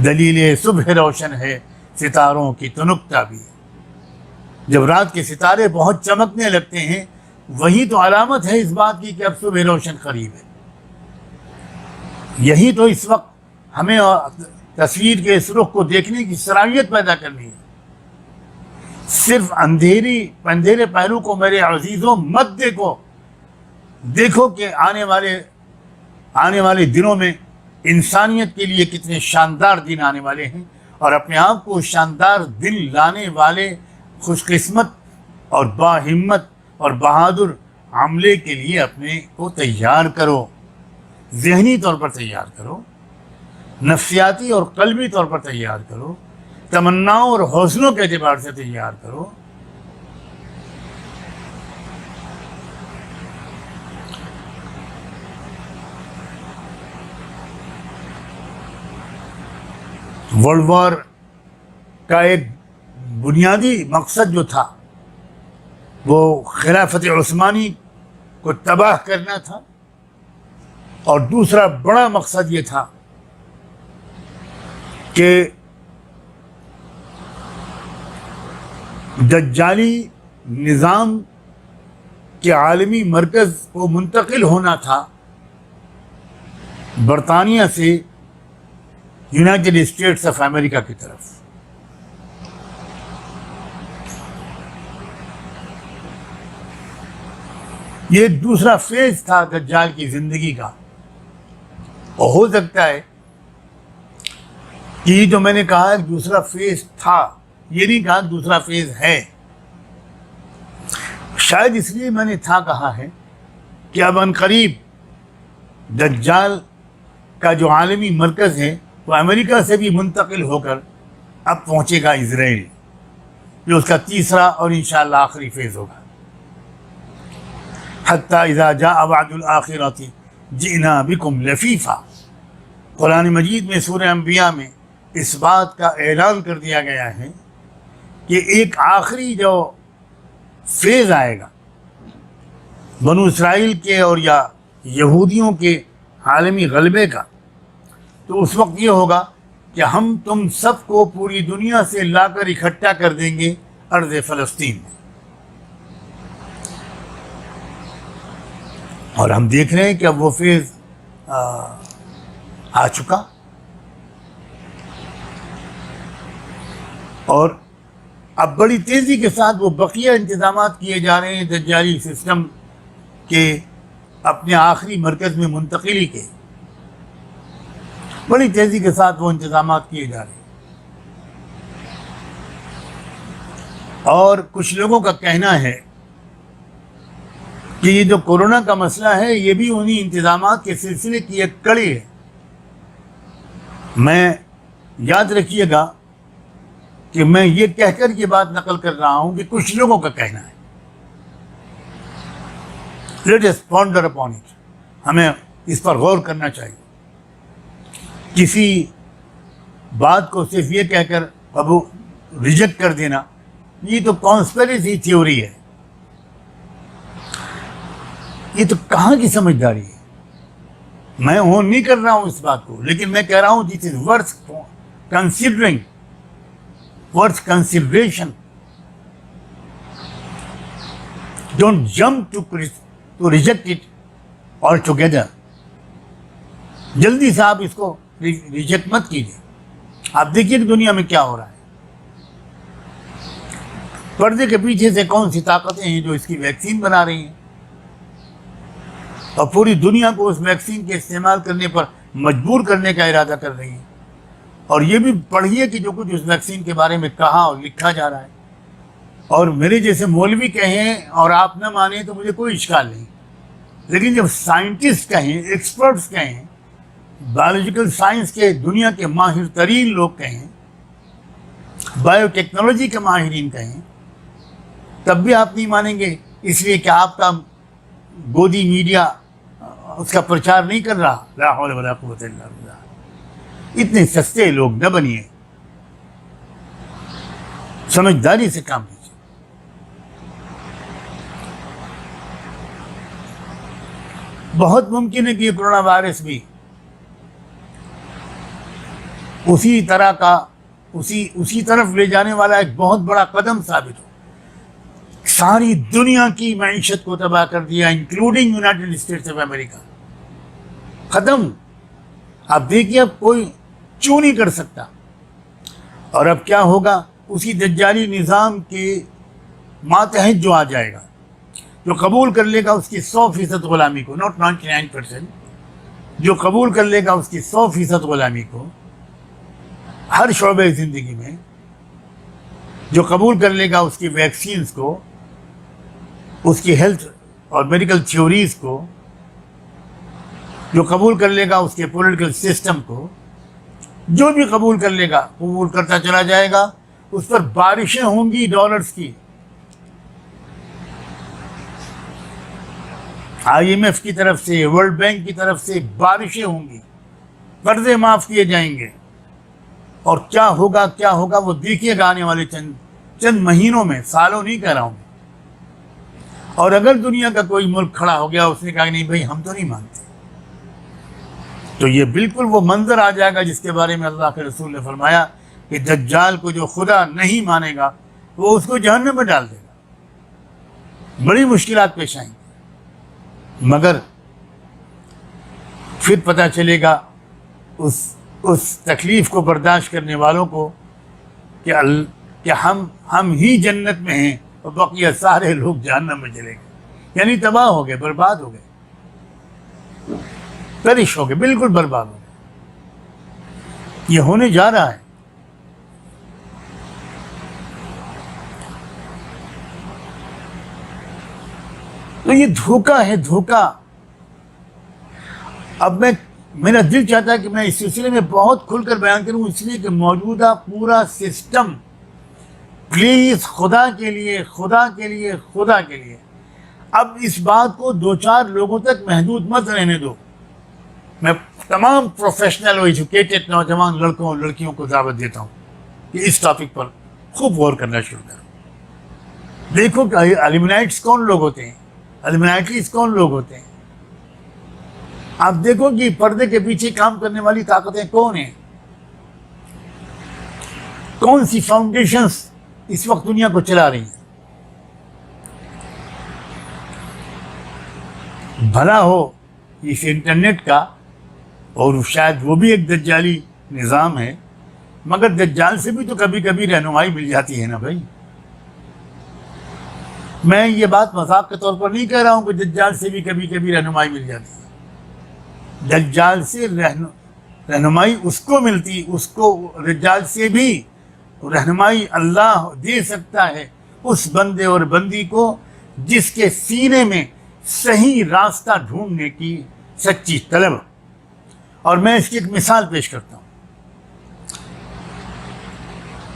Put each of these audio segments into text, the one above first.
دلیل صبح روشن ہے ستاروں کی تنکتا بھی ہے۔ جب رات کے ستارے بہت چمکنے لگتے ہیں وہی تو علامت ہے اس بات کی کہ اب صبح روشن قریب ہے۔ یہی تو اس وقت ہمیں تصویر کے اس رخ کو دیکھنے کی صلاحیت پیدا کرنی ہے۔ صرف اندھیرے پہلو کو میرے عزیزوں مت دیکھو کہ آنے والے دنوں میں انسانیت کے لیے کتنے شاندار دن آنے والے ہیں، اور اپنے آپ کو شاندار دن لانے والے خوش قسمت اور باہمت اور بہادر عملے کے لیے اپنے کو تیار کرو، ذہنی طور پر تیار کرو، نفسیاتی اور قلبی طور پر تیار کرو، تمناؤں اور حوصلوں کے اعتبار سے تیار کرو۔ ورلڈ وار کا ایک بنیادی مقصد جو تھا وہ خلافت عثمانی کو تباہ کرنا تھا، اور دوسرا بڑا مقصد یہ تھا کہ دجالی نظام کے عالمی مرکز کو منتقل ہونا تھا برطانیہ سے یونائٹڈ اسٹیٹس آف امریکہ کی طرف۔ یہ دوسرا فیز تھا دجال کی زندگی کا، اور ہو سکتا ہے کہ یہ جو میں نے کہا ایک دوسرا فیز تھا، یہ نہیں کہا دوسرا فیز ہے، شاید اس لیے میں نے تھا کہا ہے کہ اب عنقریب دجال کا جو عالمی مرکز ہے وہ امریکہ سے بھی منتقل ہو کر اب پہنچے گا اسرائیل، جو اس کا تیسرا اور انشاءاللہ آخری فیز ہوگا۔ حتیٰ اذا جاء وعد الآخرۃ جئنا بکم لفیفا، قرآن مجید میں سورہ انبیاء میں اس بات کا اعلان کر دیا گیا ہے کہ ایک آخری جو فیز آئے گا بنو اسرائیل کے اور یا یہودیوں کے عالمی غلبے کا، تو اس وقت یہ ہوگا کہ ہم تم سب کو پوری دنیا سے لا کر اکٹھا کر دیں گے ارض فلسطین میں۔ اور ہم دیکھ رہے ہیں کہ اب وہ فیز آ چکا، اور اب بڑی تیزی کے ساتھ وہ بقیہ انتظامات کیے جا رہے ہیں دجالی سسٹم کے اپنے آخری مرکز میں منتقلی کے، بڑی تیزی کے ساتھ وہ انتظامات کیے جا رہے ہیں۔ اور کچھ لوگوں کا کہنا ہے کہ یہ جو کورونا کا مسئلہ ہے یہ بھی انہی انتظامات کے سلسلے کی ایک کڑی ہے۔ میں یاد رکھیے گا کہ میں یہ کہہ کر یہ بات نقل کر رہا ہوں کہ کچھ لوگوں کا کہنا ہے۔ Let us ponder upon it، ہمیں اس پر غور کرنا چاہیے۔ کسی بات کو صرف یہ کہہ کر ریجیکٹ کر دینا، یہ تو کانسپریسی تھیوری ہے، یہ تو کہاں کی سمجھداری ہے۔ میں نہیں کر رہا ہوں اس بات کو، لیکن میں کہہ رہا ہوں this is worth considering, worth consideration. Don't jump to reject it all together. جلدی سے آپ اس کو ریجیکٹ مت کیجیے۔ آپ دیکھیے کہ دنیا میں کیا ہو رہا ہے، پردے کے پیچھے سے کون سی طاقتیں ہیں جو اس کی ویکسین بنا رہی ہیں اور پوری دنیا کو اس ویکسین کے استعمال کرنے پر مجبور کرنے کا ارادہ کر رہی ہیں۔ اور یہ بھی پڑھیے کہ جو کچھ اس ویکسین کے بارے میں کہا اور لکھا جا رہا ہے، اور میرے جیسے مولوی کہیں اور آپ نہ مانیں تو مجھے کوئی اشکال نہیں، لیکن جب سائنٹسٹ کہیں، ایکسپرٹس کہیں، بایولوجیکل سائنس کے دنیا کے ماہر ترین لوگ کہیں، بایو ٹیکنالوجی کے ماہرین کہیں، تب بھی آپ نہیں مانیں گے، اس لیے کہ آپ کا گودی میڈیا اس کا پرچار نہیں کر رہا۔ لا حول ولا قوت الا باللہ۔ اتنے سستے لوگ نہ بنیے، سمجھداری سے کام لیجیے۔ بہت ممکن ہے کہ یہ کورونا وائرس بھی اسی طرح کا اسی طرف لے جانے والا ایک بہت بڑا قدم ثابت ہو. ساری دنیا کی معیشت کو تباہ کر دیا، including United States of America. ختم. آپ دیکھیے اب کوئی چوں نہیں کر سکتا. اور اب کیا ہوگا؟ اسی دجالی نظام کے ماتحت جو آ جائے گا، جو قبول کر لے گا اس کی 100% غلامی کو، ناٹ 99%، جو قبول کر لے گا اس کی 100% غلامی کو ہر شعبے زندگی میں، جو قبول کر لے گا اس کی ویکسینز کو، اس کی ہیلتھ اور میڈیکل تھیوریز کو، جو قبول کر لے گا اس کے پولیٹیکل سسٹم کو، جو بھی قبول کر لے گا قبول کرتا چلا جائے گا. اس پر بارشیں ہوں گی ڈالرز کی. IMF کی طرف سے، ورلڈ بینک کی طرف سے بارشیں ہوں گی، قرضے معاف کیے جائیں گے. اور کیا ہوگا وہ دیکھیے گا آنے والے چند مہینوں میں، سالوں نہیں کہہ رہا ہوں. اور اگر دنیا کا کوئی ملک کھڑا ہو گیا، اس نے کہا کہ نہیں بھائی ہم تو نہیں مانتے، تو یہ بالکل وہ منظر آ جائے گا جس کے بارے میں اللہ کے رسول نے فرمایا کہ دجال کو جو خدا نہیں مانے گا وہ اس کو جہنم میں ڈال دے گا. بڑی مشکلات پیش آئیں گی، مگر پھر پتہ چلے گا اس تکلیف کو برداشت کرنے والوں کو کہ ہم ہی جنت میں ہیں اور بقیہ سارے لوگ جہنم میں چلے گئے. یعنی تباہ ہو گئے، برباد ہو گئے، پرش ہو گئے، بالکل برباد ہو گئے. یہ ہونے جا رہا ہے. تو یہ دھوکہ ہے، دھوکہ. اب میرا دل چاہتا ہے کہ میں اس سلسلے میں بہت کھل کر بیان کروں، اس لیے کہ موجودہ پورا سسٹم، پلیز خدا کے لیے اب اس بات کو 2-4 لوگوں تک محدود مت رہنے دو. میں تمام پروفیشنل اور ایجوکیٹڈ نوجوان لڑکوں اور لڑکیوں کو دعوت دیتا ہوں کہ اس ٹاپک پر خوب غور کرنا شروع کرو. دیکھو کہ الومنائٹس کون لوگ ہوتے ہیں، الومنائٹیز کون لوگ ہوتے ہیں. آپ دیکھو کہ پردے کے پیچھے کام کرنے والی طاقتیں کون ہیں، کون سی فاؤنڈیشنز اس وقت دنیا کو چلا رہی ہیں. بھلا ہو اس انٹرنیٹ کا، اور شاید وہ بھی ایک دجالی نظام ہے، مگر دجال سے بھی تو کبھی کبھی رہنمائی مل جاتی ہے نا بھائی. میں یہ بات مذاق کے طور پر نہیں کہہ رہا ہوں کہ دجال سے بھی کبھی کبھی رہنمائی مل جاتی ہے. دجال سے رہنمائی اس کو ملتی، دجال سے بھی رہنمائی اللہ دے سکتا ہے اس بندے اور بندی کو جس کے سینے میں صحیح راستہ ڈھونڈنے کی سچی طلب. اور میں اس کی ایک مثال پیش کرتا ہوں.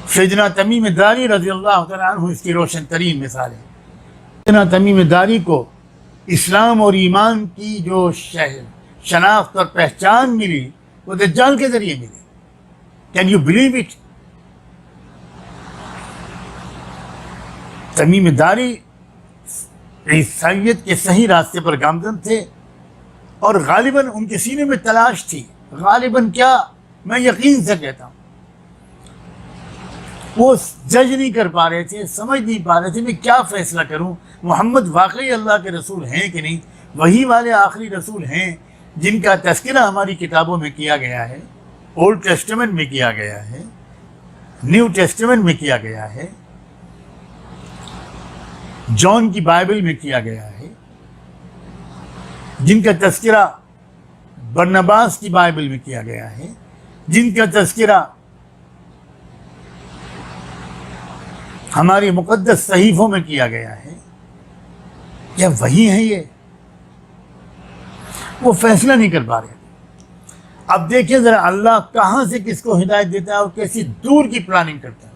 سیدنا تمیم داری رضی اللہ تعالیٰ عنہ اس کی روشن ترین مثال ہے. سیدنا تمیم داری کو اسلام اور ایمان کی جو شناخت اور پہچان ملی وہ دجال کے ذریعے ملی. Can you believe it? تمیم داری عیسائیت کے صحیح راستے پر گامزن تھے، اور غالباً ان کے سینے میں تلاش تھی. غالباً کیا، میں یقین سے کہتا ہوں وہ جج نہیں کر پا رہے تھے، سمجھ نہیں پا رہے تھے میں کیا فیصلہ کروں. محمد واقعی اللہ کے رسول ہیں کہ نہیں، وہی والے آخری رسول ہیں جن کا تذکرہ ہماری کتابوں میں کیا گیا ہے، اولڈ ٹیسٹمنٹ میں کیا گیا ہے، نیو ٹیسٹمنٹ میں کیا گیا ہے، جان کی بائبل میں کیا گیا ہے، جن کا تذکرہ برنباس کی بائبل میں کیا گیا ہے، جن کا تذکرہ ہماری مقدس صحیفوں میں کیا گیا ہے. کیا وہی ہے یہ؟ وہ فیصلہ نہیں کر پا رہے. اب دیکھیں ذرا اللہ کہاں سے کس کو ہدایت دیتا ہے اور کیسی دور کی پلاننگ کرتا ہے.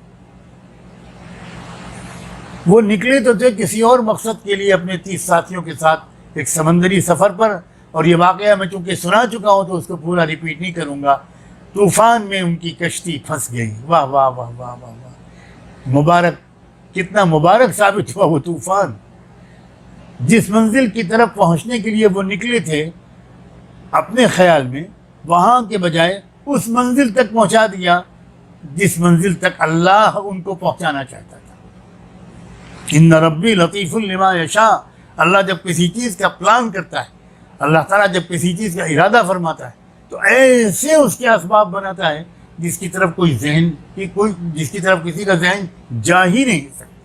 وہ نکلے تو تھے کسی اور مقصد کے لیے اپنے 30 ساتھیوں کے ساتھ ایک سمندری سفر پر، اور یہ واقعہ میں چونکہ سنا چکا ہوں تو اس کو پورا ریپیٹ نہیں کروں گا. طوفان میں ان کی کشتی پھنس گئی. واہ واہ واہ واہ واہ واہ، مبارک، کتنا مبارک ثابت ہوا وہ طوفان. جس منزل کی طرف پہنچنے کے لیے وہ نکلے تھے اپنے خیال میں، وہاں کے بجائے اس منزل تک پہنچا دیا جس منزل تک اللہ ان کو پہنچانا چاہتا تھا۔ ان ربی لطیف لما یشاء، اللہ جب کسی چیز کا پلان کرتا ہے، اللہ تعالیٰ جب کسی چیز کا ارادہ فرماتا ہے تو ایسے اس کے اسباب بناتا ہے جس کی طرف کوئی ذہن جس کی طرف کسی کا ذہن جا ہی نہیں سکتا۔